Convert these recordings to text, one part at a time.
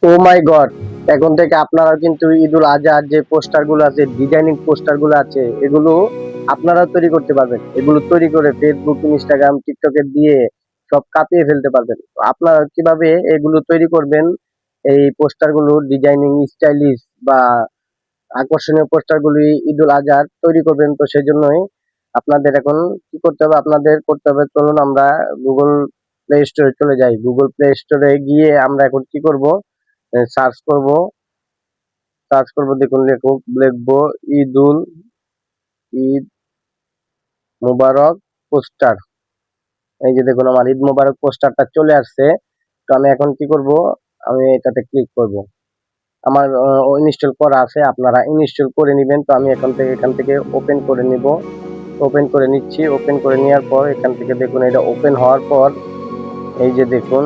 ও মাই god! এখন থেকে আপনারা কিন্তু ঈদুল আজহার যে পোস্টার গুলো আছে, ডিজাইনিং পোস্টার গুলো আছে, এগুলো আপনারাও তৈরি করতে পারবেন। এগুলো তৈরি করে ফেসবুক, ইনস্টাগ্রাম, টিকটকে দিয়ে সব কাঁপিয়ে ফেলতে পারবেন। তো আপনারা কিভাবে এগুলো তৈরি করবেন, এই পোস্টার গুলো ডিজাইনিং স্টাইলিশ বা আকর্ষণীয় পোস্টার গুলি ঈদুল আজহার তৈরি করবেন, তো সেজন্যই আপনাদের এখন কি করতে হবে, আপনাদের করতে হবে, চলুন আমরা গুগল প্লে স্টোরে চলে যাই। গুগল প্লে স্টোরে গিয়ে আমরা এখন কি করব, সার্চ করব। দেখুন, লিখবো ঈদুল ঈদ মুবারক পোস্টার। এই যে দেখুন, আমার ঈদ মুবারক পোস্টারটা চলে আসছে। তো আমি এখন কি করব, আমি এটাতে ক্লিক করব। আমার ইনস্টল করা আছে, আপনারা ইনস্টল করে নেবেন। তো আমি এখান থেকে ওপেন করে নিব। ওপেন করে নিচ্ছি। ওপেন করে নেওয়ার পর এখান থেকে দেখুন, এটা ওপেন হওয়ার পর এই যে দেখুন,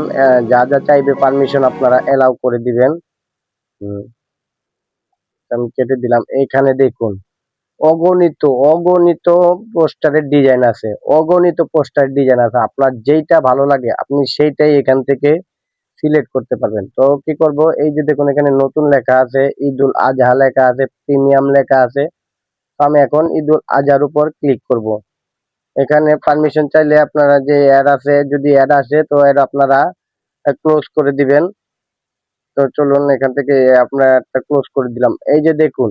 যা যা চাইবে পারমিশন আপনারা এলাও করে দিবেন। আমি কেটে দিলাম। এইখানে দেখুন, অগণিত অগণিত পোস্টারের ডিজাইন আছে। অগণিত পোস্টার ডিজাইন আছে। আপনার যেইটা ভালো লাগে আপনি সেইটাই এখান থেকে সিলেক্ট করতে পারবেন। তো কি করব, এই যে দেখুন, এখানে নতুন লেখা আছে, ঈদুল আজহা লেখা আছে, প্রিমিয়াম লেখা আছে। তো আমি এখন ঈদুল আজহার উপর ক্লিক করব। এখানে পারমিশন চাইলে আপনারা যে অ্যাড আছে, যদি অ্যাড আসে তো অ্যাড আপনারা ক্লোজ করে দিবেন। তো চলুন এখান থেকে আপনারা একটা ক্লোজ করে দিলাম। এই যে দেখুন,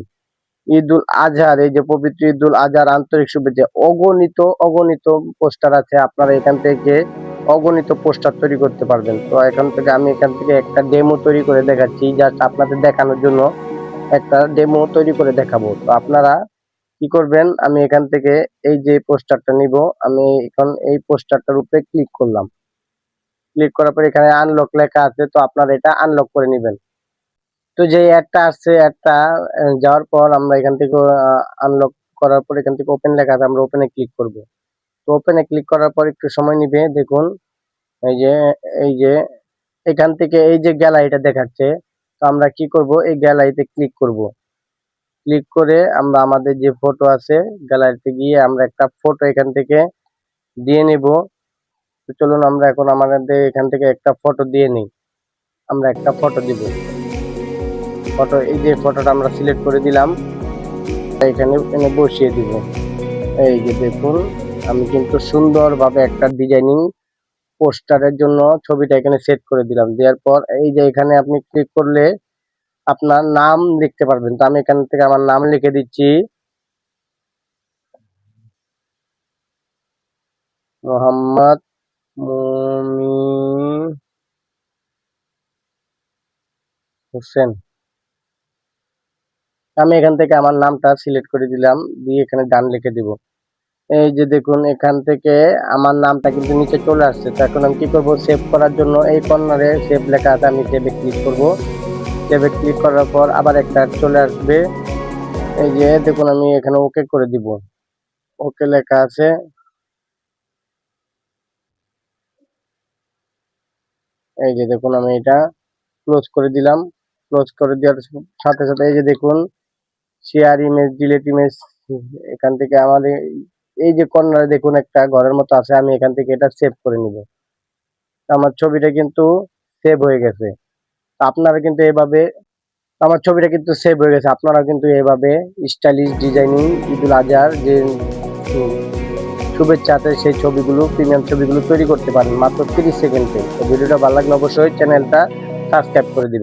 ঈদুল আজহার, এই যে পবিত্র ঈদুল আজহার আন্তরিক শুভেচ্ছা। অগণিত অগণিত পোস্টার আছে। আপনারা এখান থেকে অগণিত পোস্টার তৈরি করতে পারবেন। তো আমি এখান থেকে একটা ডেমো তৈরি করে দেখাচ্ছি, জাস্ট আপনাদের দেখানোর জন্য একটা ডেমো তৈরি করে দেখাবো। তো আপনারা কি করবেন, আমি এখান থেকে এই যে পোস্টারটা নিব, আমি এখন এই পোস্টারটার উপরে ক্লিক করলাম। ক্লিক করার পর এখানে আনলক লেখা আছে, তো আপনারা এটা আনলক করে নেবেন। তো যে অ্যাডটা আসছে, অ্যাডটা যাওয়ার পর আমরা এখান থেকে আনলক করার পর এখান থেকে ওপেন লেখা আছে, আমরা ওপেনে ক্লিক করব। তো ওপেনে ক্লিক করার পর একটু সময় নিবে। দেখুন, এই যে এই যে এখান থেকে এই যে গ্যালারিটা দেখাচ্ছে। তো আমরা কি করব, এই গ্যালারিতে ক্লিক করব। ক্লিক করে আমরা আমাদের যে ফটো আছে, গ্যালারিতে গিয়ে আমরা একটা ফটো এখান থেকে দিয়ে নিব। তো চলুন আমরা এখন আমাদের এখান থেকে একটা ফটো দিয়ে নিই। আমরা একটা ফটো দিব। ফটো, এই যে ফটোটা আমরা সিলেক্ট করে দিলাম, এখানে এনে বসিয়ে দিব। এই যে দেখুন, আমি কিন্তু সুন্দরভাবে একটা ডিজাইনিং পোস্টারের জন্য ছবিটা এখানে সেট করে দিলাম। দেওয়ার পর এই যে এখানে আপনি ক্লিক করলে আপনার নাম লিখতে পারবেন। তো আমি এখান থেকে আমার নাম লিখে দিচ্ছি, মোহাম্মদ মুমিন হোসেন। আমি এখান থেকে আমার নামটা সিলেক্ট করে দিলাম, দিয়ে এখানে ডান লিখে দিব। এই যে দেখুন, এখান থেকে আমার নামটা কিন্তু নিচে চলে আসছে। তো এখন আমি কি করব, সেভ করার জন্য এই কর্নারে সেভ লেখা আছে, আমি সেভে ক্লিক করব। সেভে ক্লিক করার পর আবার একটা চলে আসবে। এই যে দেখুন, আমি এখানে ওকে করে দিব। ওকে লেখা আছে। এই যে দেখুন, আমি এটা ক্লোজ করে দিলাম। ক্লোজ করে দেওয়ার সাথে সাথে এই যে দেখুন, শেয়ার ইমেজ, ডিলিট ইমেজ, এখান থেকে আমাদের এই যে কর্নারে দেখুন একটা ঘরের মতো আছে, আমি এখান থেকে এটা সেভ করে নিব। আমার ছবিটা কিন্তু সেভ হয়ে গেছে। আপনারা কিন্তু এভাবে, আমার ছবিটা কিন্তু সেভ হয়ে গেছে। আপনারা কিন্তু এভাবে স্টাইলিশ ডিজাইনিং ঈদুল আজহার যে শুভেচ্ছাতে সেই ছবিগুলো, প্রিমিয়াম ছবিগুলো তৈরি করতে পারেন মাত্র 30 সেকেন্ডে। তো ভিডিওটা ভালো লাগলে অবশ্যই চ্যানেলটা সাবস্ক্রাইব করে দিবেন।